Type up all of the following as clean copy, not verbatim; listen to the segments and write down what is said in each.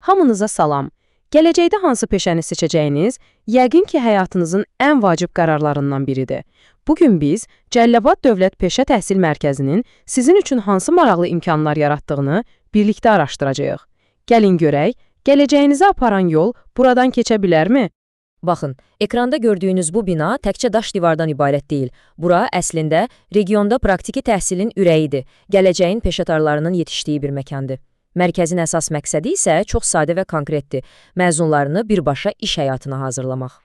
Hamınıza salam. Gələcəkdə hansı peşəni seçəcəyiniz, yəqin ki, həyatınızın ən vacib qərarlarından biridir. Bugün biz Cəlilabad Dövlət Peşə Təhsil Mərkəzinin sizin üçün hansı maraqlı imkanlar yaratdığını birlikdə araşdıracağıq. Gəlin görək, gələcəyinizi aparan yol buradan keçə bilərmi? Baxın, ekranda gördüyünüz bu bina təkcə daş divardan ibarət deyil. Bura əslində regionda praktiki təhsilin ürəyidir, gələcəyin peşəkarlarının yetişdiyi bir məkandır. Mərkəzin əsas məqsədi isə çox sadə və konkretdir, məzunlarını birbaşa iş həyatına hazırlamaq.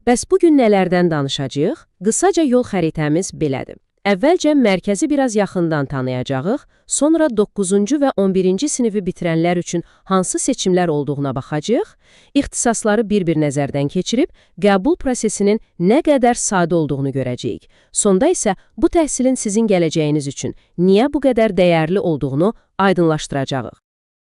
Bəs bugün nələrdən danışacağıq? Qısaca yol xəritəmiz belədir. Əvvəlcə mərkəzi biraz yaxından tanıyacağıq, sonra 9-cu və 11-ci sinifi bitirənlər üçün hansı seçimlər olduğuna baxacağıq, ixtisasları bir-bir nəzərdən keçirib, qəbul prosesinin nə qədər sadə olduğunu görəcəyik. Sonda isə bu təhsilin sizin gələcəyiniz üçün niyə bu qədər dəyərli olduğunu aydınlaşdıracağıq.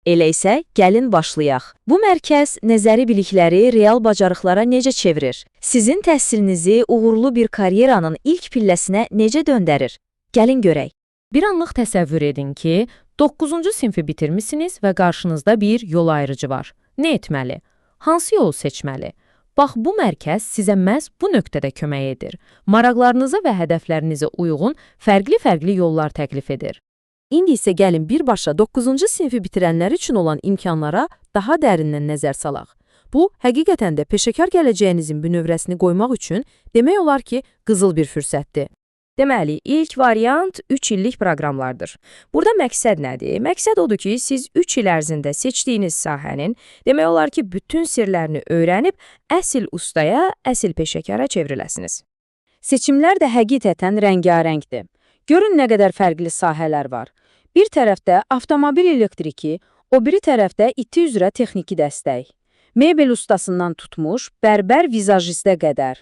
Elə isə gəlin başlayaq. Bu mərkəz nəzəri bilikləri real bacarıqlara necə çevirir? Sizin təhsilinizi uğurlu bir karyeranın ilk pilləsinə necə döndərir? Gəlin görək. Bir anlıq təsəvvür edin ki, 9-cu sinfi bitirmisiniz və qarşınızda bir yol ayrıcı var. Nə etməli? Hansı yolu seçməli? Bax, bu mərkəz sizə məhz bu nöqtədə kömək edir. Maraqlarınıza və hədəflərinizə uyğun fərqli yollar təklif edir. İndi isə gəlin birbaşa 9-cu sinfi bitirənlər üçün olan imkanlara daha dərindən nəzər salaq. Bu, həqiqətən də peşəkar gələcəyinizin bünövrəsini qoymaq üçün demək olar ki, qızıl bir fürsətdir. Deməli, ilk variant 3 illik proqramlardır. Burada məqsəd nədir? Məqsəd odur ki, siz 3 il ərzində seçdiyiniz sahənin, demək olar ki, bütün sirlərini öyrənib, əsl ustaya, əsl peşəkara çevriləsiniz. Seçimlər də həqiqətən rəngarəngdir. Görün nə qədər fərqli sahələr var. Bir tərəfdə avtomobil elektriki, o biri tərəfdə iti üzrə texniki dəstək. Mebel ustasından tutmuş, bərbər vizajistə qədər.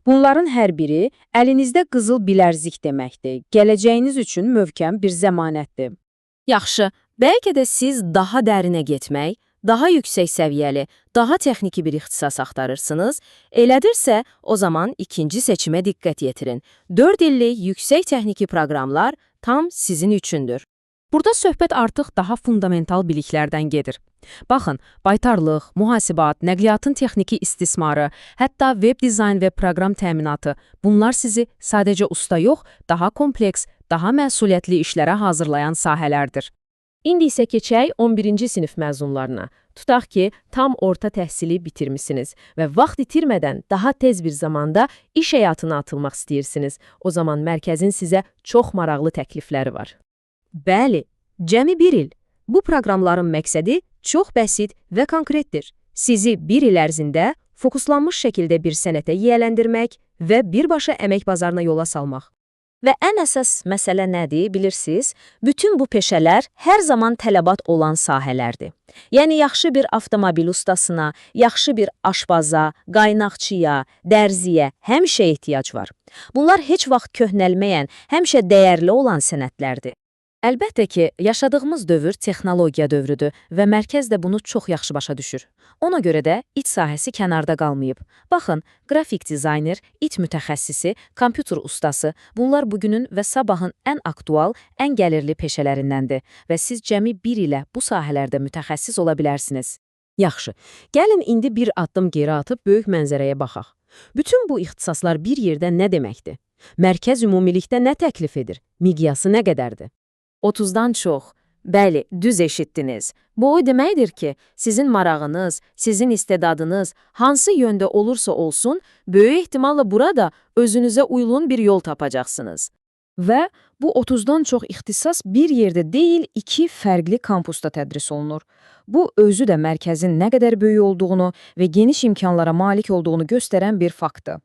Bunların hər biri əlinizdə qızıl bilərzik deməkdir. Gələcəyiniz üçün möhkəm bir zəmanətdir. Yaxşı, bəlkə də siz daha dərinə getmək, daha yüksək səviyyəli, daha texniki bir ixtisas axtarırsınız. Elədirsə, o zaman ikinci seçimə diqqət yetirin. 4 illik yüksək texniki proqramlar tam sizin üçündür. Burada söhbət artıq daha fundamental biliklərdən gedir. Baxın, baytarlıq, mühasibat, nəqliyyatın texniki istismarı, hətta web dizayn və proqram təminatı, bunlar sizi sadəcə usta yox, daha kompleks, daha məsuliyyətli işlərə hazırlayan sahələrdir. İndi isə keçək 11-ci sinif məzunlarına. Tutaq ki, tam orta təhsili bitirmisiniz və vaxt itirmədən daha tez bir zamanda iş həyatına atılmaq istəyirsiniz. O zaman mərkəzin sizə çox maraqlı təklifləri var. Bəli, cəmi 1 il. Bu proqramların məqsədi çox bəsit və konkretdir. Sizi 1 il ərzində fokuslanmış şəkildə bir sənətə yiyələndirmək və birbaşa əmək bazarına yola salmaq. Və ən əsas məsələ nədir, bilirsiniz? Bütün bu peşələr hər zaman tələbat olan sahələrdir. Yəni, yaxşı bir avtomobil ustasına, yaxşı bir aşbaza, qaynaqçıya, dərziyə həmişə ehtiyac var. Bunlar heç vaxt köhnəlməyən, həmişə dəyərli olan sənətlərdir. Əlbəttə ki, yaşadığımız dövr texnologiya dövrüdür və mərkəz də bunu çox yaxşı başa düşür. Ona görə də iç sahəsi kənarda qalmayıb. Baxın, qrafik dizayner, it mütəxəssisi, kompüter ustası, bunlar bugünün və sabahın ən aktual, ən gəlirli peşələrindəndir və siz cəmi 1 ilə bu sahələrdə mütəxəssis ola bilərsiniz. Yaxşı, gəlin indi bir addım geri atıb böyük mənzərəyə baxaq. Bütün bu ixtisaslar bir yerdə nə deməkdir? Mərkəz ümumilikdə nə təklif edir? Miqyası nə qədərdir? 30-dan çox. Bəli, düz eşitdiniz. Bu o deməkdir ki, sizin marağınız, sizin istedadınız hansı yöndə olursa olsun, böyük ehtimalla burada özünüzə uyğun bir yol tapacaqsınız. Və bu 30-dan çox ixtisas bir yerdə deyil, 2 fərqli kampusda tədris olunur. Bu, özü də mərkəzin nə qədər böyük olduğunu və geniş imkanlara malik olduğunu göstərən bir faktdır.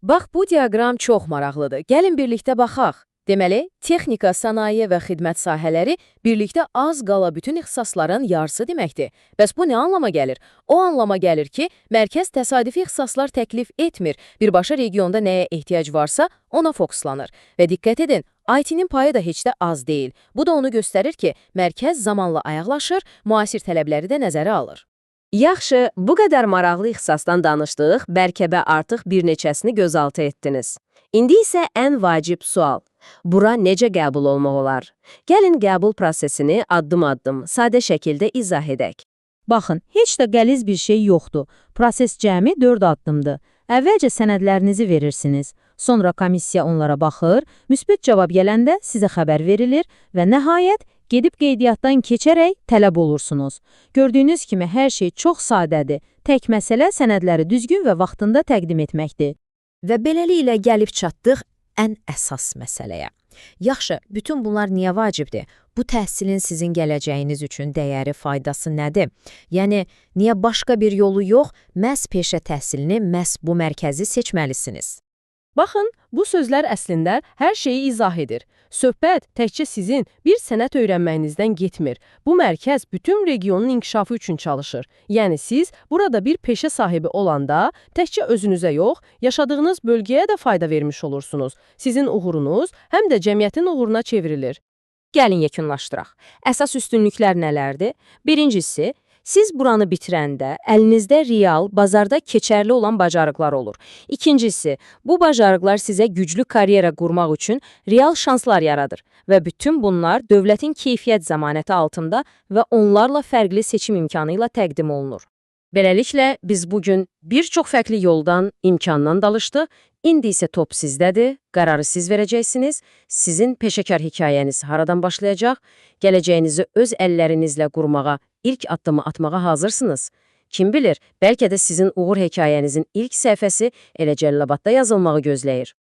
Bax, bu diaqram çox maraqlıdır. Gəlin birlikdə baxaq. Deməli, texnika, sənaye və xidmət sahələri birlikdə az qala bütün ixtisasların yarısı deməkdir. Bəs bu nə anlama gəlir? O anlama gəlir ki, mərkəz təsadüfi ixtisaslar təklif etmir. Birbaşa regionda nəyə ehtiyac varsa, ona fokuslanır. Və diqqət edin, IT-nin payı da heç də az deyil. Bu da onu göstərir ki, mərkəz zamanla ayaqlaşır, müasir tələbləri də nəzərə alır. Yaxşı, bu qədər maraqlı ixtisasdan danışdıq, bəlkə də artıq bir neçəsini gözaltı etdiniz. İndi isə ən vacib sual. Bura necə qəbul olmaq olar? Gəlin qəbul prosesini addım-addım, sadə şəkildə izah edək. Baxın, heç də qəliz bir şey yoxdur. Proses cəmi 4 addımdır. Əvvəlcə sənədlərinizi verirsiniz. Sonra komissiya onlara baxır, müsbət cavab gələndə sizə xəbər verilir və nəhayət gedib qeydiyyatdan keçərək tələb olursunuz. Gördüyünüz kimi hər şey çox sadədir. Tək məsələ sənədləri düzgün və vaxtında təqdim etməkdir. Və beləliklə gəlib çatdıq ən əsas məsələyə. Yaxşı, bütün bunlar niyə vacibdir? Bu təhsilin sizin gələcəyiniz üçün dəyəri, faydası nədir? Yəni, niyə başqa bir yolu yox, məhz peşə təhsilini, məhz bu mərkəzi seçməlisiniz? Baxın, bu sözlər əslində hər şeyi izah edir. Söhbət təkcə sizin bir sənət öyrənməyinizdən getmir. Bu mərkəz bütün regionun inkişafı üçün çalışır. Yəni siz burada bir peşə sahibi olanda təkcə özünüzə yox, yaşadığınız bölgəyə də fayda vermiş olursunuz. Sizin uğurunuz həm də cəmiyyətin uğuruna çevrilir. Gəlin yekunlaşdıraq. Əsas üstünlüklər nələrdir? Birincisi, siz buranı bitirəndə əlinizdə real, bazarda keçərli olan bacarıqlar olur. İkincisi, bu bacarıqlar sizə güclü karyera qurmaq üçün real şanslar yaradır və bütün bunlar dövlətin keyfiyyət zəmanəti altında və onlarla fərqli seçim imkanı ilə təqdim olunur. Beləliklə, biz bugün bir çox fərqli yoldan, imkandan danışdıq. İndi isə top sizdədir, qərarı siz verəcəksiniz. Sizin peşəkar hekayəniz haradan başlayacaq? Gələcəyinizi öz əllərinizlə qurmağa, ilk addımı atmağa hazırsınız. Kim bilir, bəlkə də sizin uğur hekayənizin ilk səhifəsi elə Cəlilabadda yazılmağı gözləyir.